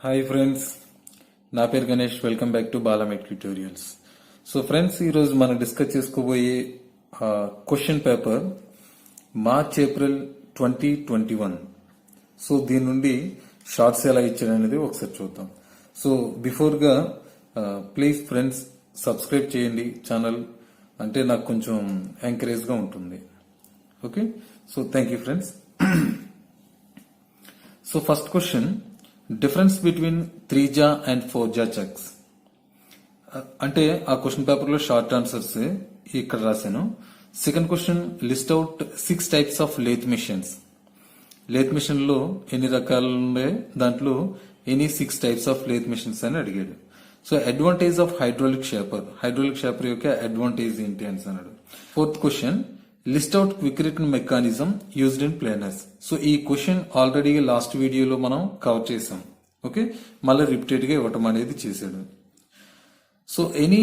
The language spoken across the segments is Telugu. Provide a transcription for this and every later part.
హాయ్ ఫ్రెండ్స్, నా పేరు గణేష్. వెల్కమ్ బ్యాక్ టు బాలామెట్ ట్యూటోరియల్స్. సో ఫ్రెండ్స్, ఈరోజు మనం డిస్కస్ చేసుకోబోయే question paper March April 2021. So దీని నుండి షార్ట్స్ ఎలా ఇచ్చాడు అనేది ఒకసారి చూద్దాం. సో బిఫోర్గా ప్లీజ్ ఫ్రెండ్స్ సబ్స్క్రైబ్ చేయండి ఛానల్, అంటే నాకు కొంచెం ఎంకరేజ్గా ఉంటుంది. Okay, so thank you friends. So first question, difference between 3జా అండ్ 4జా చెక్స్. అంటే ఆ క్వశ్చన్ పేపర్ లో షార్ట్ ఆన్సర్స్ ఇక్కడ రాశాను. Second question, list out 6 types of lathe machines. Lathe machine లో ఎన్ని రకాలు ఉన్నాయి, దాంట్లో any 6 types of lathe machines అని అడిగాడు. So advantage of hydraulic shaper, hydraulic shaper యొక్క అడ్వాంటేజ్ ఏంటి అని అన్నాడు. Fourth question, list out quick return mechanism used in planers. So ఈ క్వశ్చన్ ఆల్రెడీ లాస్ట్ వీడియోలో మనం కవర్ చేసాం. ఓకే, మళ్ళీ రిపీటెడ్ గా ఇవ్వటం అనేది చేశాడు. So any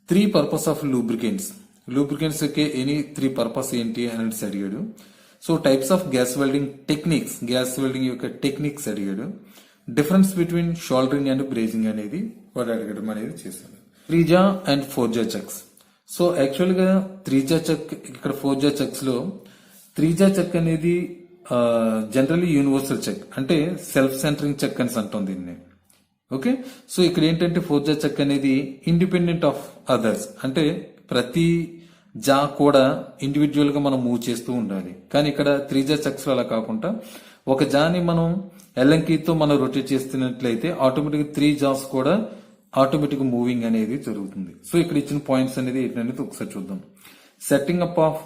3 purpose of lubricants, lubricants యొక్క ఎనీ 3 పర్పస్ ఏంటి అని అడిగాడు. So types of gas welding techniques, gas welding యొక్క టెక్నిక్స్ అడిగాడు. Difference between soldering and brazing అనేది వాడు అడగడం అనేది చేశాడు. 3జా అండ్ 4జా చెక్స్. సో యాక్చువల్ గా 3జా చెక్, ఇక్కడ 4జా చెక్స్ లో 3జా చెక్ అనేది జనరల్లీ యూనివర్సల్ చెక్, అంటే సెల్ఫ్ సెంటరింగ్ చెక్ అని అంటాం దీన్ని. ఓకే, సో ఇక్కడ ఏంటంటే 4జా చెక్ అనేది ఇండిపెండెంట్ ఆఫ్ అదర్స్, అంటే ప్రతి జా కూడా ఇండివిజువల్ గా మనం మూవ్ చేస్తూ ఉండాలి. కానీ ఇక్కడ 3జా చెక్స్ లో అలా కాకుండా ఒక జాని మనం ఎల్ఎంకీతో మనం రొటేట్ చేస్తున్నట్లయితే ఆటోమేటిక్ 3 జాస్ కూడా ఆటోమేటిక్ మూవింగ్ అనేది జరుగుతుంది. సో ఇక్కడ ఇచ్చిన పాయింట్స్ అనేది ఏంటనేది ఒకసారి చూద్దాం. Setting up of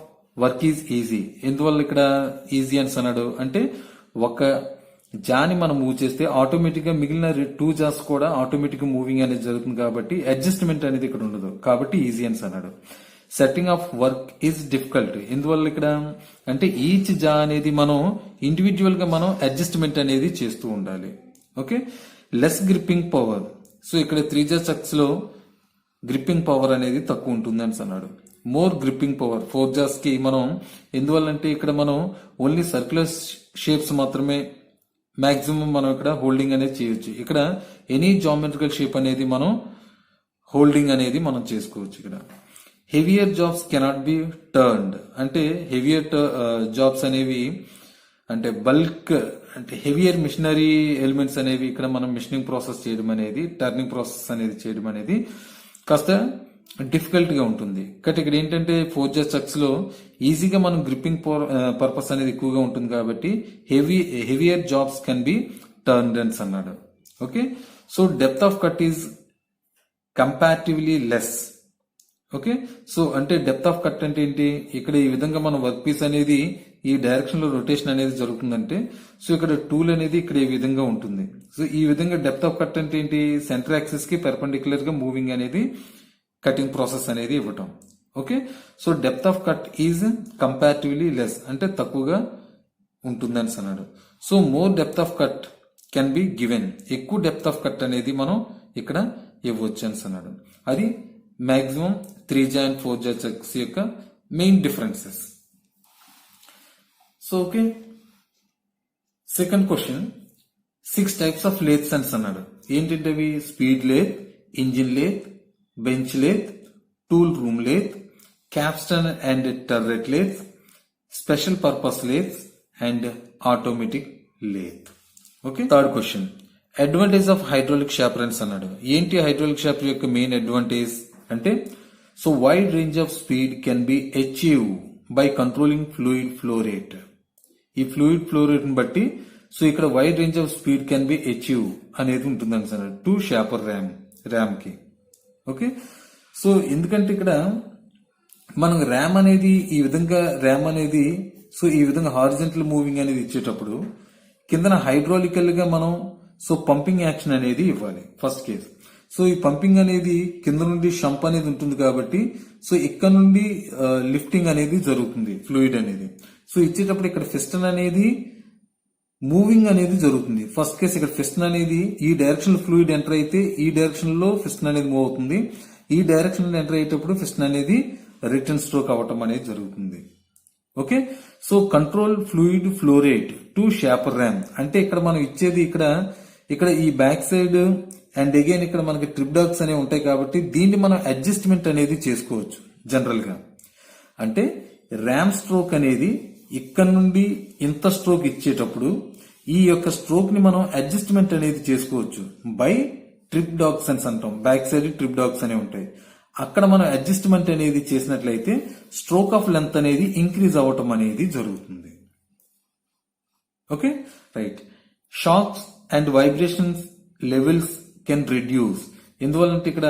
work is easy. ఎందువల్ల ఇక్కడ ఈజీ అని అన్నాడు అంటే, ఒక జాని మనం మూవ్ చేస్తే ఆటోమేటిక్ గా మిగిలిన 2 జాస్ కూడా ఆటోమేటిక్ మూవింగ్ అనేది జరుగుతుంది, కాబట్టి అడ్జస్ట్మెంట్ అనేది ఇక్కడ ఉండదు, కాబట్టి ఈజీ అని అన్నాడు. Setting off work is difficult. ఎందువల్ల ఇక్కడ అంటే ఈచ్ జా అనేది మనం ఇండివిజువల్ గా మనం అడ్జస్ట్మెంట్ అనేది చేస్తూ ఉండాలి. Okay, less gripping power. So ఇక్కడ 3జా చెక్స్ లో గ్రిప్పింగ్ పవర్ అనేది తక్కువ ఉంటుంది అని అన్నాడు. మోర్ గ్రిప్పింగ్ పవర్ 4జాస్ కి మనం, ఎందువల్లంటే ఇక్కడ మనం ఓన్లీ సర్క్యులర్ షేప్స్ మాత్రమే మాక్సిమం మనం ఇక్కడ హోల్డింగ్ అనేది చేయొచ్చు. ఇక్కడ ఎనీ జామెట్రికల్ షేప్ అనేది మనం హోల్డింగ్ అనేది మనం చేసుకోవచ్చు. ఇక్కడ heavier jobs cannot be turned, అంటే హెవియర్ జాబ్స్ అనేవి అంటే బల్క్, అంటే హెవియర్ మిషనరీ ఎలిమెంట్స్ అనేవి ఇక్కడ మనం మిషనింగ్ ప్రాసెస్ చేయడం అనేది, టర్నింగ్ ప్రాసెస్ అనేది చేయడం అనేది కాస్త డిఫికల్ట్ గా ఉంటుంది. కాబట్టి ఇక్కడ ఏంటంటే 4జా చెక్స్ లో ఈజీగా మనం గ్రిప్పింగ్ పర్పస్ అనేది ఎక్కువగా ఉంటుంది, కాబట్టి heavier jobs can be turned అన్నాడు. Okay, so depth of cut is comparatively less. Okay, so అంటే డెప్త్ ఆఫ్ కట్ అంటే ఏంటి, ఇక్కడ ఈ విధంగా మన వర్క్ పీస్ అనేది ఈ డైరెక్షన్ లో రొటేషన్ అనేది జరుగుతుందంటే, సో ఇక్కడ టూల్ అనేది ఇక్కడ ఈ విధంగా ఉంటుంది. సో ఈ విధంగా డెప్త్ ఆఫ్ కట్ అంటే ఏంటి, సెంటర్ యాక్సిస్ కి పెర్పెండిక్యులర్ గా మూవింగ్ అనేది కటింగ్ ప్రాసెస్ అనేది ఇవ్వటం. Okay, so depth of cut is comparatively less, అంటే తక్కువగా ఉంటుందని అన్నాడు. So more depth of cut can be given, ఎక్కువ డెప్త్ ఆఫ్ కట్ అనేది మనం ఇక్కడ ఇవ్వచ్చు అని అన్నాడు. అది మాక్సిమం 3జా అండ్ 4జా చెక్స్ యొక్క main differences. So okay, second question, 6 types of lathes అని అన్నాడు. ఏంటంటే అవి speed lathe, engine lathe, bench lathe, tool room lathe, Capston and turret lathe, special purpose lathe and automatic lathe. Okay, third question, advantage of hydraulic shopper అని అన్నాడు. ఏంటి హైడ్రాలిక్ షాపర్ యొక్క మెయిన్ అడ్వాంటేజ్ అంటే, so wide range of speed can be achieve by controlling fluid flow rate. ఈ ఫ్లూయిడ్ ఫ్లో రేట్ ని బట్టి, సో ఇక్కడ wide range of speed can be achieve అనేది ఉంటుంది అన్నాడు టు షాపర్ ర్యామ్ కి. ఓకే, సో ఎందుకంటే ఇక్కడ మనం ర్యామ్ అనేది ఈ విధంగా, ర్యామ్ అనేది సో ఈ విధంగా హారిజంటల్ మూవింగ్ అనేది ఇచ్చేటప్పుడు కిందన హైడ్రాలికల్ గా మనం సో పంపింగ్ యాక్షన్ అనేది ఇవ్వాలి ఫస్ట్ కేస్. సో ఈ పంపింగ్ అనేది కింద నుండి షంప్ అనేది ఉంటుంది, కాబట్టి సో ఇక్కడ నుండి లిఫ్టింగ్ అనేది జరుగుతుంది ఫ్లూయిడ్ అనేది. సో ఇచ్చేటప్పుడు ఇక్కడ పిస్టన్ అనేది మూవింగ్ అనేది జరుగుతుంది. ఫస్ట్ కేసు ఇక్కడ పిస్టన్ అనేది ఈ డైరెక్షన్ లో ఫ్లూయిడ్ ఎంటర్ అయితే ఈ డైరెక్షన్ లో పిస్టన్ అనేది మూవ్ అవుతుంది, ఈ డైరెక్షన్ లో ఎంటర్ అయ్యేటప్పుడు పిస్టన్ అనేది రిటర్న్ స్ట్రోక్ అవ్వటం అనేది జరుగుతుంది. Okay, so control fluid flow rate to shopper RAM అంటే ఇక్కడ మనం ఇచ్చేది ఇక్కడ ఇక్కడ ఈ బ్యాక్ సైడ్ అండ్ అగైన్ ఇక్కడ మనకి ట్రిప్ డాగ్స్ అనేవి ఉంటాయి కాబట్టి దీన్ని మనం అడ్జస్ట్మెంట్ అనేది చేసుకోవచ్చు జనరల్ గా. అంటే ర్యామ్ స్ట్రోక్ అనేది ఇక్కడ నుండి ఇంత స్ట్రోక్ ఇచ్చేటప్పుడు ఈ యొక్క స్ట్రోక్ ని మనం అడ్జస్ట్మెంట్ అనేది చేసుకోవచ్చు బై ట్రిప్ డాగ్స్ అని అంటాం. బ్యాక్ సైడ్ ట్రిప్ డాగ్స్ అనేవి ఉంటాయి. అక్కడ మనం అడ్జస్ట్మెంట్ అనేది చేసినట్లయితే స్ట్రోక్ ఆఫ్ లెంత్ అనేది ఇంక్రీజ్ అవ్వటం అనేది జరుగుతుంది. Okay right. Shocks and vibrations levels can reduce. ఎందువల్లంటే ఇక్కడ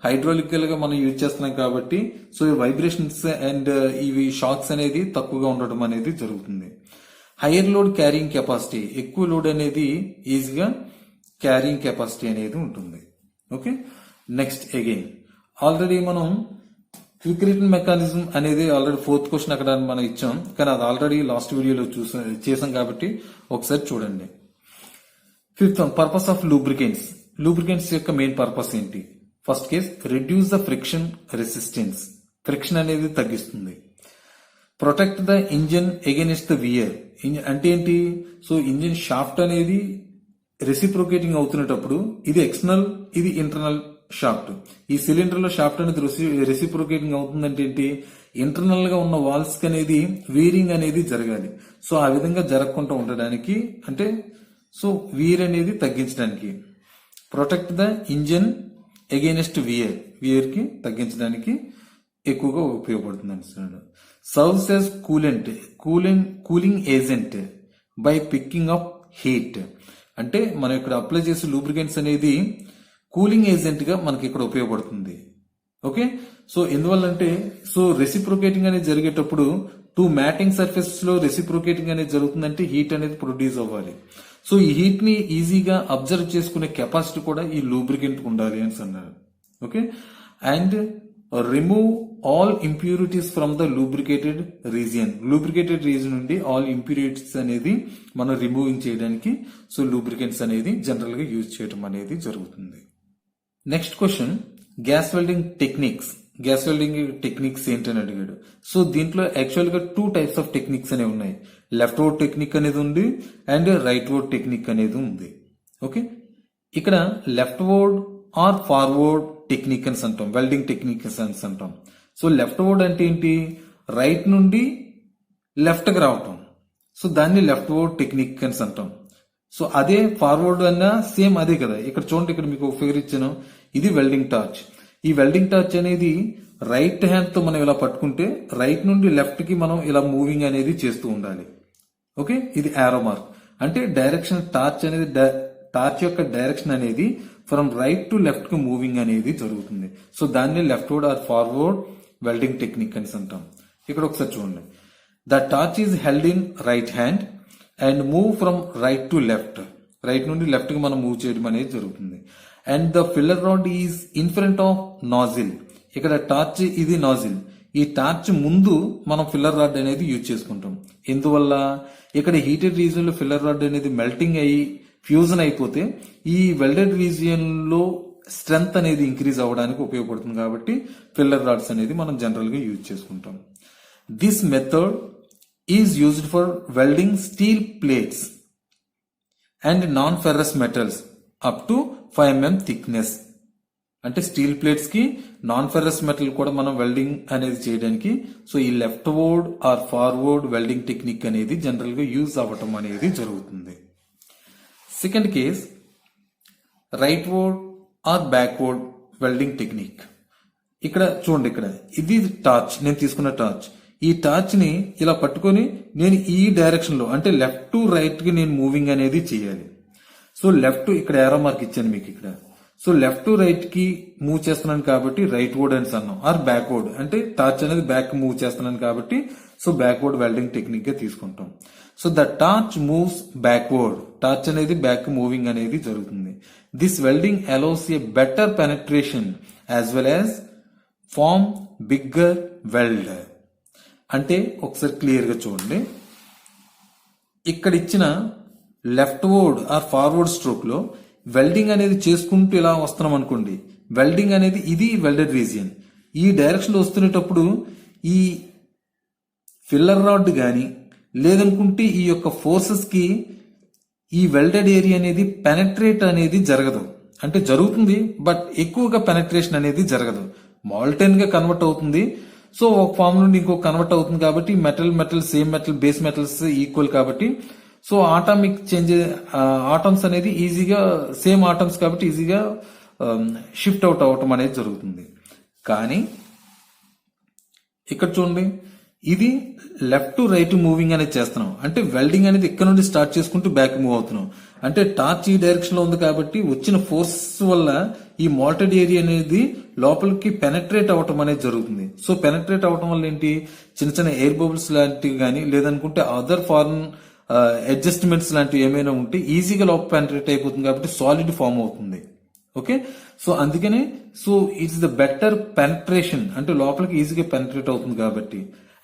హైడ్రాలికల్ గా మనం యూజ్ చేస్తున్నాం కాబట్టి సో ఈ వైబ్రేషన్స్ అండ్ ఇవి షాక్స్ అనేది తక్కువగా ఉండటం అనేది జరుగుతుంది. హైయర్ లోడ్ క్యారింగ్ కెపాసిటీ, ఎక్కువ లోడ్ అనేది ఈజీగా క్యారింగ్ కెపాసిటీ అనేది ఉంటుంది. ఓకే నెక్స్ట్ అగైన్ ఆల్రెడీ మనం క్విక్ రిటర్న్ మెకానిజం అనేది ఆల్రెడీ 4th క్వశ్చన్ అక్కడ మనం ఇచ్చాం, కానీ అది ఆల్రెడీ లాస్ట్ వీడియోలో చేసాం కాబట్టి ఒకసారి చూడండి. 5th purpose of lubricants. Lubricants యొక్క మెయిన్ పర్పస్ ఏంటి? First case reduce the friction resistance, friction అనేది తగ్గిస్తుంది. Protect the engine against the wear. అంటే ఏంటి? సో ఇంజిన్ షాఫ్ట్ అనేది రెసిప్రోకేటింగ్ అవుతున్నప్పుడు ఇది ఎక్స్టర్నల్, ఇది ఇంటర్నల్ షాఫ్ట్. ఈ సిలిండర్ లో షాఫ్ట్ అనేది రెసిప్రోకేటింగ్ అవుతుందంటే ఏంటి? ఇంటర్నల్ గా ఉన్న వాల్స్ కి అనేది వీరింగ్ అనేది జరగాలి. సో ఆ విధంగా జరగకుండా ఉండడానికి అంటే సో వీర్ అనేది తగ్గించడానికి. Protect the engine against wear కి తగ్గించడానికి ఎక్కువగా ఉపయోగపడుతుంది అంటున్నాడు. Serves as cooling agent by picking up heat. అంటే మనం ఇక్కడ అప్లై చేసే లూబ్రికెంట్స్ అనేది కూలింగ్ ఏజెంట్ గా మనకి ఇక్కడ ఉపయోగపడుతుంది. ఓకే సో ఎందువల్లంటే సో రెసిప్రోకేటింగ్ అనేది జరిగేటప్పుడు 2 మ్యాటింగ్ సర్ఫేసెస్ లో రెసిప్రోకేటింగ్ అనేది జరుగుతుందంటే హీట్ అనేది ప్రొడ్యూస్ అవ్వాలి. సో ఈ హీట్ ని ఈజీగా అబ్జర్వ్ చేసుకునే కెపాసిటీ కూడా ఈ లూబ్రికెంట్ ఉండాలి అని అన్నారు. Okay and remove all impurities from the lubricated region. Lubricated region నుండి ఆల్ ఇంప్యూరిటీస్ అనేది మనం రిమూవింగ్ చేయడానికి సో లూబ్రికెంట్స్ అనేది జనరల్ గా యూజ్ చేయడం అనేది జరుగుతుంది. Next question gas welding techniques. Gas welding techniques ఏంటని అడిగాడు. సో దీంట్లో యాక్చువల్ గా 2 టైప్స్ ఆఫ్ టెక్నిక్స్ అనేవి ఉన్నాయి. లెఫ్ట్ వర్డ్ టెక్నిక్ అనేది ఉంది అండ్ రైట్ వర్డ్ టెక్నిక్ అనేది ఉంది. ఓకే ఇక్కడ left word or forward technique అని అంటాం, వెల్డింగ్ టెక్నిక్ అని అంటాం. సో లెఫ్ట్ వర్డ్ అంటే ఏంటి? రైట్ నుండి లెఫ్ట్ కి రావటం. సో దాన్ని లెఫ్ట్ వర్డ్ టెక్నిక్ అని అంటాం. సో అదే ఫార్వర్డ్ అన్నా సేమ్ అదే కదా. ఇక్కడ చూడండి, ఇక్కడ మీకు ఒక ఫిగర్ ఇచ్చాను. ఇది వెల్డింగ్ టార్చ్. ఈ వెల్డింగ్ టార్చ్ అనేది రైట్ హ్యాండ్ తో మనం ఇలా పట్టుకుంటే రైట్ నుండి లెఫ్ట్ కి మనం ఇలా మూవింగ్ అనేది చేస్తూ ఉండాలి. ఓకే ఇది యారో మార్క్ అంటే డైరెక్షన్. టార్చ్ అనేది టార్చ్ యొక్క డైరెక్షన్ అనేది ఫ్రమ్ రైట్ టు లెఫ్ట్ కి మూవింగ్ అనేది జరుగుతుంది. సో దాన్ని left word or forward welding technique అని అంటాం. ఇక్కడ ఒకసారి చూడండి. The torch is held in right hand and move from right to left. Right నుండి లెఫ్ట్ కి మనం మూవ్ చేయడం అనేది జరుగుతుంది. And the filler rod is in front of nozzle. ఇక్కడ టార్చ్ ఇది నాజిల్. ఈ టార్చ్ ముందు మనం ఫిల్లర్ రాడ్ అనేది యూజ్ చేసుకుంటాం. ఎందువల్ల? ఇక్కడ హీటెడ్ రీజియన్ లో ఫిల్లర్ రాడ్ అనేది మెల్టింగ్ అయ్యి ఫ్యూజన్ అయిపోతే ఈ వెల్డెడ్ రీజియన్ లో స్ట్రెంగ్త్ అనేది ఇంక్రీజ్ అవ్వడానికి ఉపయోగపడుతుంది కాబట్టి ఫిల్లర్ రాడ్స్ అనేది మనం జనరల్ గా యూజ్ చేసుకుంటాం. This method is used for welding steel plates and non ferrous metals up to 5 mm thickness. అంటే స్టీల్ ప్లేట్స్ కి నాన్ ఫెర్రస్ మెటల్ కూడా మనం వెల్డింగ్ అనేది చేయడానికి సో ఈ left word or forward welding technique అనేది జనరల్ గా యూజ్ అవ్వటం అనేది జరుగుతుంది. Second case right word or backward welding technique. ఇక్కడ చూడండి, ఇక్కడ ఇది టార్చ్, నేను తీసుకున్న టార్చ్. ఈ టార్చ్ ని ఇలా పట్టుకొని నేను ఈ డైరెక్షన్ లో అంటే లెఫ్ట్ టు రైట్ కి నేను మూవింగ్ అనేది చేయాలి. సో లెఫ్ట్ ఇక్కడ ఏరో మార్క్ ఇచ్చాను మీకు ఇక్కడ. సో లెఫ్ట్ టు రైట్ కి మూవ్ చేస్తున్నాను కాబట్టి రైట్ వర్డ్ అని అన్నాం. ఆర్ బ్యాక్వర్డ్ అంటే టార్చ్ అనేది బ్యాక్ మూవ్ చేస్తున్నాను కాబట్టి సో బ్యాక్వర్డ్ వెల్డింగ్ టెక్నిక్ గా తీసుకుంటాం. So the torch moves backward. Torch అనేది బ్యాక్ మూవింగ్ అనేది జరుగుతుంది. This welding allows a better penetration as well as form bigger weld. అంటే ఒకసారి క్లియర్ గా చూడండి. ఇక్కడ ఇచ్చిన leftward or forward stroke లో వెల్డింగ్ అనేది చేసుకుంటూ ఇలా వస్తున్నాం అనుకోండి. వెల్డింగ్ అనేది ఇది వెల్డెడ్ రీజియన్. ఈ డైరెక్షన్ లో వస్తున్నప్పుడు ఈ ఫిల్లర్ రాడ్ గాని లేదనుకుంటే ఈ యొక్క ఫోర్సెస్ కి ఈ వెల్డెడ్ ఏరియా అనేది పెనట్రేట్ అనేది జరగదు, అంటే జరుగుతుంది బట్ ఎక్కువగా పెనట్రేషన్ అనేది జరగదు. మాల్టైన్ గా కన్వర్ట్ అవుతుంది. సో ఒక ఫామ్ నుండి ఇంకో కన్వర్ట్ అవుతుంది కాబట్టి metal same metal base metals equal కాబట్టి సో ఆటామిక్ చేంజ్ ఆటమ్స్ అనేది ఈజీగా సేమ్ ఆటమ్స్ కాబట్టి ఈజీగా షిఫ్ట్ అవుట్ అవటం అనేది జరుగుతుంది. కానీ ఇక్కడ చూడండి, ఇది లెఫ్ట్ టు రైట్ మూవింగ్ అనేది చేస్తున్నాం, అంటే వెల్డింగ్ అనేది ఇక్కడ నుండి స్టార్ట్ చేసుకుంటూ బ్యాక్ మూవ్ అవుతున్నాం. అంటే టార్చ్ ఈ డైరెక్షన్ లో ఉంది కాబట్టి వచ్చిన ఫోర్స్ వల్ల ఈ మోల్టెడ్ ఏరియా అనేది లోపలికి పెనట్రేట్ అవటం అనేది జరుగుతుంది. సో పెనట్రేట్ అవటం వల్ల ఏంటి, చిన్న చిన్న ఎయిర్ బబుల్స్ లాంటివి కానీ లేదనుకుంటే అదర్ ఫారెన్ అడ్జస్ట్మెంట్స్ లాంటివి ఏమైనా ఉంటే ఈజీగా లోపల పెనట్రేట్ అయిపోతుంది కాబట్టి సాలిడ్ ఫామ్ అవుతుంది. ఓకే, సో అందుకనే so it's the better penetration, అంటే లోపలికి ఈజీగా పెనట్రేట్ అవుతుంది కాబట్టి,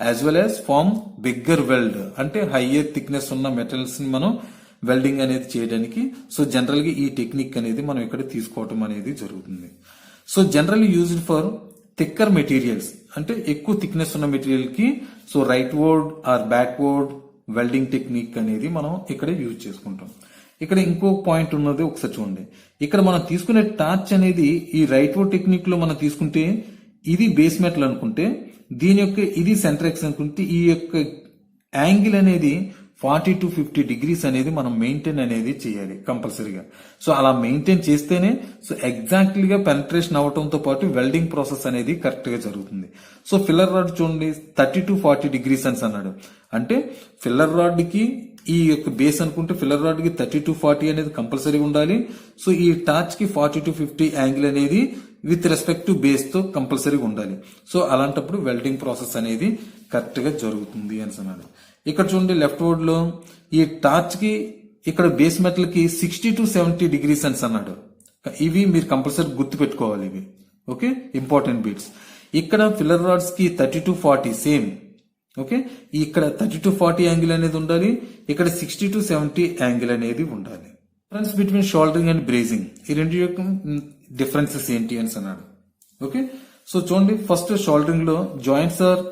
as well as form bigger weld, అంటే హయ్యర్ థిక్నెస్ ఉన్న మెటల్స్ ని మనం వెల్డింగ్ అనేది చేయడానికి సో జనరల్ గా ఈ టెక్నిక్ అనేది మనం ఇక్కడ తీసుకోవటం అనేది జరుగుతుంది. So generally used for thicker materials, అంటే ఎక్కువ థిక్నెస్ ఉన్న మెటీరియల్ కి so right word or backward welding technique అనేది మనం ఇక్కడ యూజ్ చేసుకుంటాం. ఇక్కడ ఇంకో పాయింట్ ఉన్నది ఒకసారి చూడండి. ఇక్కడ మనం తీసుకునే టార్చ్ అనేది ఈ రైట్ వర్డ్ టెక్నిక్ లో మనం తీసుకుంటే ఇది బేస్ మెటల్ అనుకుంటే దీని యొక్క ఇది సెంటర్ ఎక్స్ అనుకుంటే ఈ యొక్క యాంగిల్ అనేది 40 to 50 డిగ్రీస్ అనేది మనం మెయింటైన్ అనేది చేయాలి కంపల్సరీగా. సో అలా మెయింటైన్ చేస్తేనే సో ఎగ్జాక్ట్లీ గా పెనట్రేషన్ అవడంతో పాటు వెల్డింగ్ ప్రాసెస్ అనేది కరెక్ట్ గా జరుగుతుంది. సో ఫిల్లర్ రాడ్ చూడండి 30 to 40 డిగ్రీస్ అని అన్నాడు, అంటే ఫిల్లర్ రాడ్ కి ఈ యొక్క బేస్ అనుకుంటే ఫిల్లర్ రాడ్ కి 30 to 40 అనేది కంపల్సరీ ఉండాలి. సో ఈ టార్చ్ కి 40 to 50 యాంగిల్ అనేది విత్ రెస్పెక్ట్ టు బేస్ తో కంపల్సరీగా ఉండాలి. సో అలాంటప్పుడు వెల్డింగ్ ప్రాసెస్ అనేది కరెక్ట్ గా జరుగుతుంది అని అన్నాడు. ఇక్కడ చూడండి లెఫ్ట్ వర్డ్ లో ఈ టార్చ్ కి ఇక్కడ బేస్ మెటల్ కి 60 to 70 డిగ్రీస్ అని అన్నాడు. ఇవి మీరు కంపల్సరీ గుర్తు పెట్టుకోవాలి, ఇవి ఓకే ఇంపార్టెంట్ బీట్స్. ఇక్కడ ఫిల్లర్ రాడ్స్ కి 30 to 40 సేమ్, ఓకే ఇక్కడ 30 to 40 యాంగిల్ అనేది ఉండాలి, ఇక్కడ 60 to 70 యాంగిల్ అనేది ఉండాలి. Difference between soldering and brazing, ఈ రెండు యొక్క డిఫరెన్సెస్ ఏంటి అని అన్నాడు. ఓకే, సో చూడండి ఫస్ట్ షోల్డరింగ్ లో joints are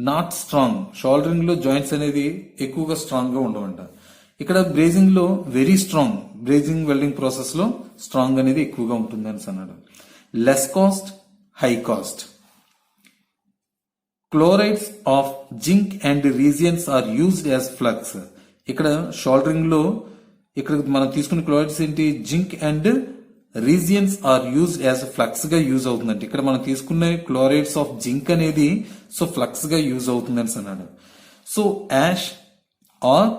not strong, soldering లో జాయింట్స్ అనేది ఎక్కువగా స్ట్రాంగ్ గా ఉండవంట. ఇక్కడ బ్రేజింగ్ లో very strong, brazing welding process లో స్ట్రాంగ్ అనేది ఎక్కువగా ఉంటుంది అని అన్నాడు. Less cost, high cost. Chlorides of zinc and regions are used as flux. ఇక్కడ షోల్డరింగ్ లో ఇక్కడ మనం తీసుకున్న క్లోరైడ్స్ ఏంటి, zinc and regions are used as flux గా యూజ్ అవుతుందంటే ఇక్కడ మనం తీసుకున్న క్లోరైడ్స్ ఆఫ్ జింక్ అనేది సో ఫ్లక్స్ గా యూజ్ అవుతుందని అన్నాడు. So ash or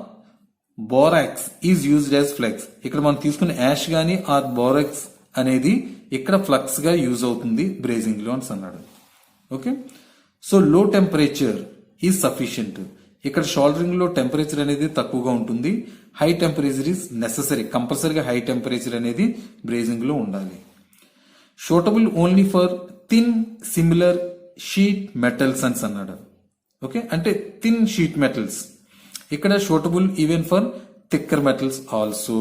borax is used as flux, ఇక్కడ మనం తీసుకున్న యాష్ గానీ ఆర్ బోరాక్స్ అనేది ఇక్కడ ఫ్లక్స్ గా యూజ్ అవుతుంది బ్రేజింగ్ లో అని అన్నాడు. Okay, so low temperature is sufficient, ఇక్కడ షోల్డరింగ్ లో టెంపరేచర్ అనేది తక్కువగా ఉంటుంది, హై టెంపరేచర్ ఈజ్ నెసెసరీ, కంపల్సరీగా హై టెంపరేచర్ అనేది బ్రేజింగ్ లో ఉండాలి. Suitable only for thin similar sheet metals అని అన్నాడు. ఓకే, అంటే థిన్ షీట్ మెటల్స్, ఇక్కడ suitable even for thicker metals also.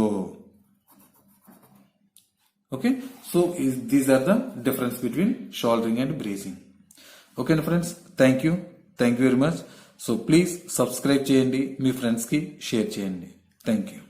Okay, so these are the difference between soldering and brazing. ఓకేనా friends, thank you very much. So please subscribe చేయండి, మీ ఫ్రెండ్స్ కి షేర్ చేయండి. Thank you.